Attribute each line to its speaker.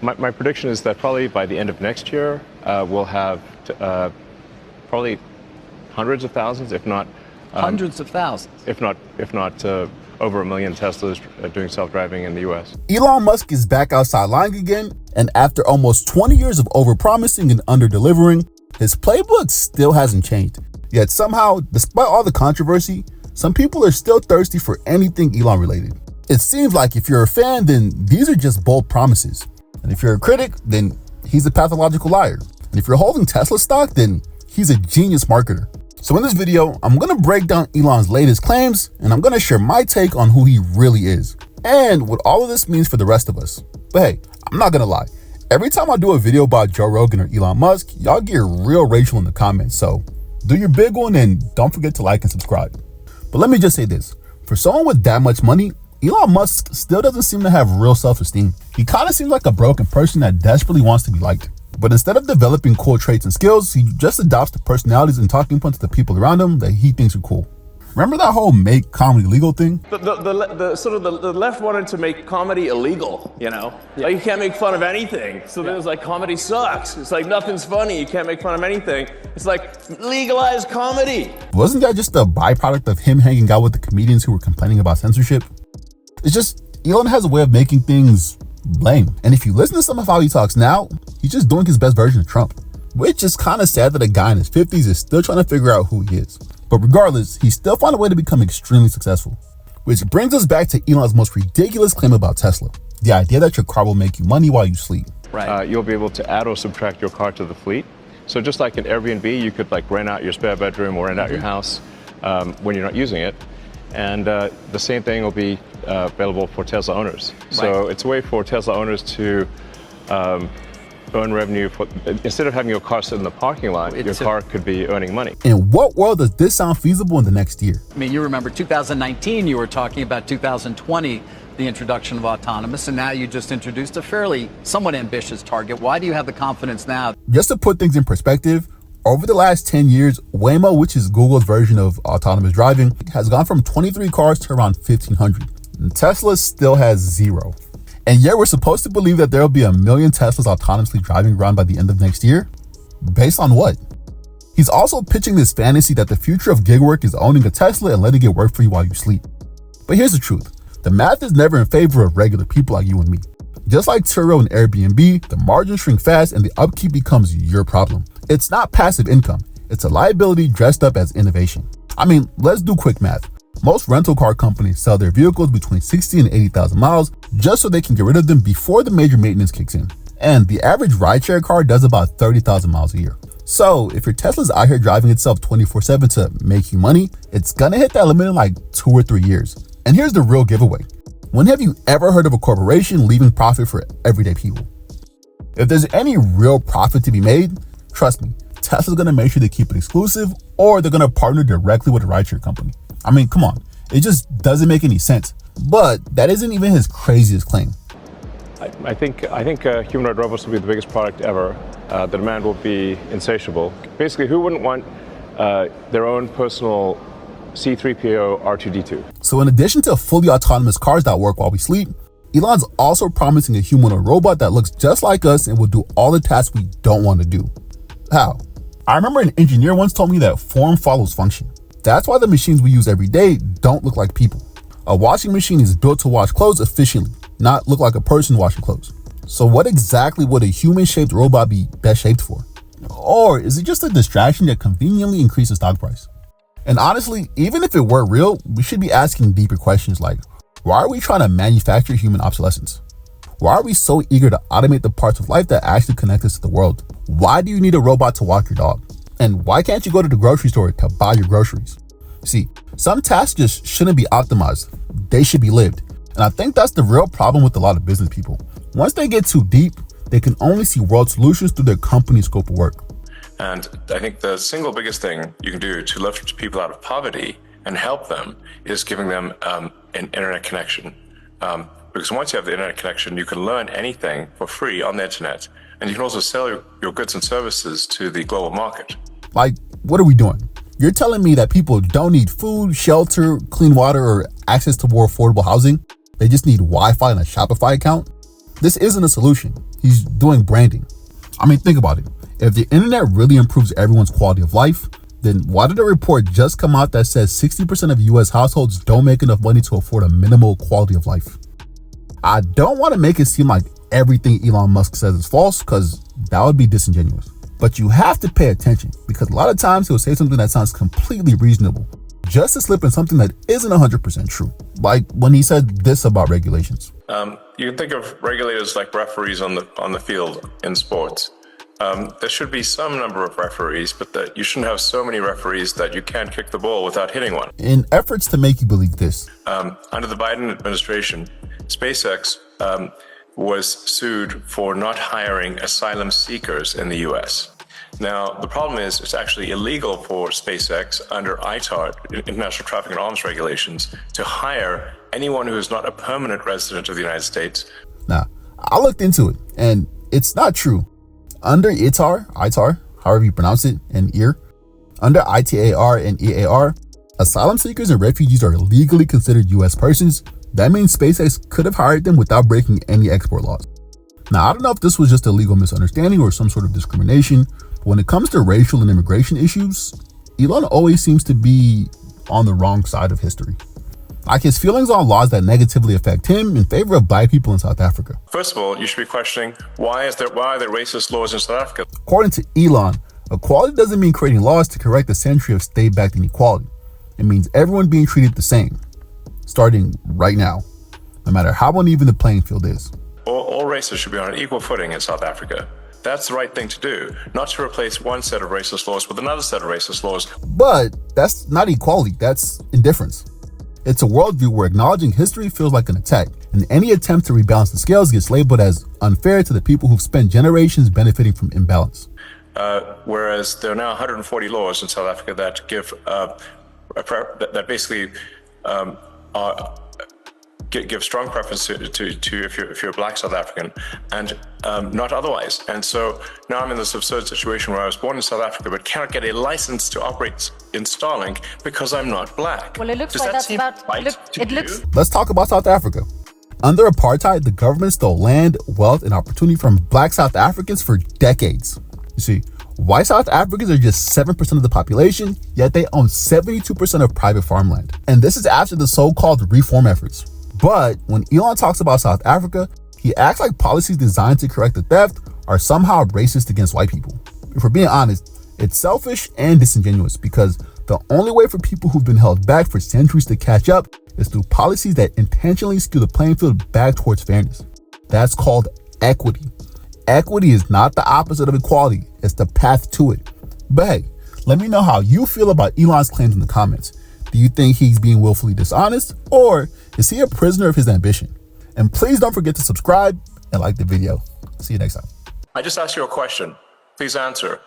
Speaker 1: My prediction is that probably by the end of next year, we'll have probably hundreds of thousands, if not
Speaker 2: hundreds of thousands,
Speaker 1: if not over 1 million Teslas doing self-driving in the U.S.
Speaker 3: Elon Musk is back outside lying again, and after almost 20 years of overpromising and underdelivering, his playbook still hasn't changed. Yet somehow, despite all the controversy, some people are still thirsty for anything Elon related. It seems like if you're a fan, then these are just bold promises. And if you're a critic, then he's a pathological liar. And if you're holding Tesla stock, then he's a genius marketer. So in this video, I'm gonna break down Elon's latest claims, and I'm gonna share my take on who he really is, and what all of this means for the rest of us. But hey, I'm not gonna lie. Every time I do a video about Joe Rogan or Elon Musk, y'all get real racial in the comments. So do your big one and don't forget to like and subscribe. But let me just say this. For someone with that much money, Elon Musk still doesn't seem to have real self-esteem. He kind of seems like a broken person that desperately wants to be liked. But instead of developing cool traits and skills, he just adopts the personalities and talking points of the people around him that he thinks are cool. Remember that whole make comedy legal thing?
Speaker 4: The left wanted to make comedy illegal, you know? Like you can't make fun of anything. So then it's like comedy sucks. It's like nothing's funny, you can't make fun of anything. It's like legalize comedy.
Speaker 3: Wasn't that just a byproduct of him hanging out with the comedians who were complaining about censorship? It's just Elon has a way of making things lame. And if you listen to some of how he talks now, he's just doing his best version of Trump, which is kind of sad that a guy in his 50s is still trying to figure out who he is. But regardless, he still found a way to become extremely successful. Which brings us back to Elon's most ridiculous claim about Tesla, the idea that your car will make you money while you sleep.
Speaker 1: Right. You'll be able to add or subtract your car to the fleet. So just like an Airbnb, you could like rent out your spare bedroom or rent out your house when you're not using it. And the same thing will be available for Tesla owners. So it's a way for Tesla owners to earn revenue. Instead of having your car sit in the parking lot, your car could be earning money.
Speaker 3: In what world does this sound feasible in the next year?
Speaker 2: I mean, you remember 2019, you were talking about 2020, the introduction of autonomous, and now you just introduced a fairly somewhat ambitious target. Why do you have the confidence now?
Speaker 3: Just to put things in perspective, over the last 10 years, Waymo, which is Google's version of autonomous driving, has gone from 23 cars to around 1,500. And Tesla still has 0. And yet we're supposed to believe that there will be 1 million Teslas autonomously driving around by the end of next year? Based on what? He's also pitching this fantasy that the future of gig work is owning a Tesla and letting it work for you while you sleep. But here's the truth. The math is never in favor of regular people like you and me. Just like Turo and Airbnb, the margins shrink fast and the upkeep becomes your problem. It's not passive income. It's a liability dressed up as innovation. I mean, let's do quick math. Most rental car companies sell their vehicles between 60 and 80,000 miles just so they can get rid of them before the major maintenance kicks in. And the average rideshare car does about 30,000 miles a year. So if your Tesla's out here driving itself 24/7 to make you money, it's gonna hit that limit in like 2 or 3 years. And here's the real giveaway. When have you ever heard of a corporation leaving profit for everyday people? If there's any real profit to be made, trust me, Tesla's gonna make sure they keep it exclusive, or they're gonna partner directly with a rideshare company. I mean, come on, it just doesn't make any sense. But that isn't even his craziest claim.
Speaker 1: I think humanoid robots will be the biggest product ever. The demand will be insatiable. Basically, who wouldn't want their own personal C-3PO R2-D2?
Speaker 3: So in addition to fully autonomous cars that work while we sleep, Elon's also promising a humanoid robot that looks just like us and will do all the tasks we don't want to do. How? I remember an engineer once told me that form follows function. That's why the machines we use every day don't look like people. A washing machine is built to wash clothes efficiently, not look like a person washing clothes. So what exactly would a human-shaped robot be best shaped for? Or is it just a distraction that conveniently increases stock price? And honestly, even if it were real, we should be asking deeper questions like, why are we trying to manufacture human obsolescence? Why are we so eager to automate the parts of life that actually connect us to the world? Why do you need a robot to walk your dog? And why can't you go to the grocery store to buy your groceries? See, some tasks just shouldn't be optimized. They should be lived. And I think that's the real problem with a lot of business people. Once they get too deep, they can only see world solutions through their company's scope of work.
Speaker 5: And I think the single biggest thing you can do to lift people out of poverty and help them is giving them an internet connection. Because once you have the internet connection, you can learn anything for free on the internet. And you can also sell your goods and services to the global market.
Speaker 3: Like, what are we doing? You're telling me that people don't need food, shelter, clean water, or access to more affordable housing? They just need Wi-Fi and a Shopify account? This isn't a solution. He's doing branding. I mean, think about it. If the internet really improves everyone's quality of life, then why did a report just come out that says 60% of US households don't make enough money to afford a minimal quality of life? I don't want to make it seem like everything Elon Musk says is false, because that would be disingenuous. But you have to pay attention, because a lot of times he'll say something that sounds completely reasonable, just to slip in something that isn't 100% true. Like when he said this about regulations.
Speaker 5: You can think of regulators like referees on the field in sports. There should be some number of referees, but that you shouldn't have so many referees that you can't kick the ball without hitting one.
Speaker 3: In efforts to make you believe this,
Speaker 5: under the Biden administration, SpaceX was sued for not hiring asylum seekers in the US. Now, the problem is it's actually illegal for SpaceX under ITAR, International Traffic in Arms Regulations, to hire anyone who is not a permanent resident of the United States.
Speaker 3: Now, I looked into it, and it's not true. Under ITAR, however you pronounce it, and under ITAR and EAR, asylum seekers and refugees are legally considered US persons. That means SpaceX could have hired them without breaking any export laws. Now, I don't know if this was just a legal misunderstanding or some sort of discrimination, but when it comes to racial and immigration issues, Elon always seems to be on the wrong side of history. Like his feelings on laws that negatively affect him in favor of black people in South Africa.
Speaker 5: First of all, you should be questioning why are there racist laws in South Africa?
Speaker 3: According to Elon, equality doesn't mean creating laws to correct a century of state-backed inequality. It means everyone being treated the same, starting right now, no matter how uneven the playing field is.
Speaker 5: All races should be on an equal footing in South Africa. That's the right thing to do, not to replace one set of racist laws with another set of racist laws.
Speaker 3: But that's not equality, that's indifference. It's a worldview where acknowledging history feels like an attack, and any attempt to rebalance the scales gets labeled as unfair to the people who've spent generations benefiting from imbalance.
Speaker 5: Whereas there are now 140 laws in South Africa that give that basically give strong preference to if you're a black South African, and not otherwise. And so now I'm in this absurd situation where I was born in South Africa but cannot get a license to operate in Starlink because I'm not black.
Speaker 6: Well, it looks
Speaker 5: Does
Speaker 6: like
Speaker 5: that
Speaker 6: that's
Speaker 5: seem
Speaker 6: about.
Speaker 5: right to you?
Speaker 3: Let's talk about South Africa. Under apartheid, the government stole land, wealth, and opportunity from black South Africans for decades. You see, white South Africans are just 7% of the population, yet they own 72% of private farmland. And this is after the so-called reform efforts. But when Elon talks about South Africa, he acts like policies designed to correct the theft are somehow racist against white people. If we're being honest, it's selfish and disingenuous, because the only way for people who've been held back for centuries to catch up is through policies that intentionally skew the playing field back towards fairness. That's called equity. Equity is not the opposite of equality, it's the path to it. But hey, let me know how you feel about Elon's claims in the comments. Do you think he's being willfully dishonest, or is he a prisoner of his ambition? And please don't forget to subscribe and like the video. See you next time.
Speaker 5: I just asked you a question. Please answer.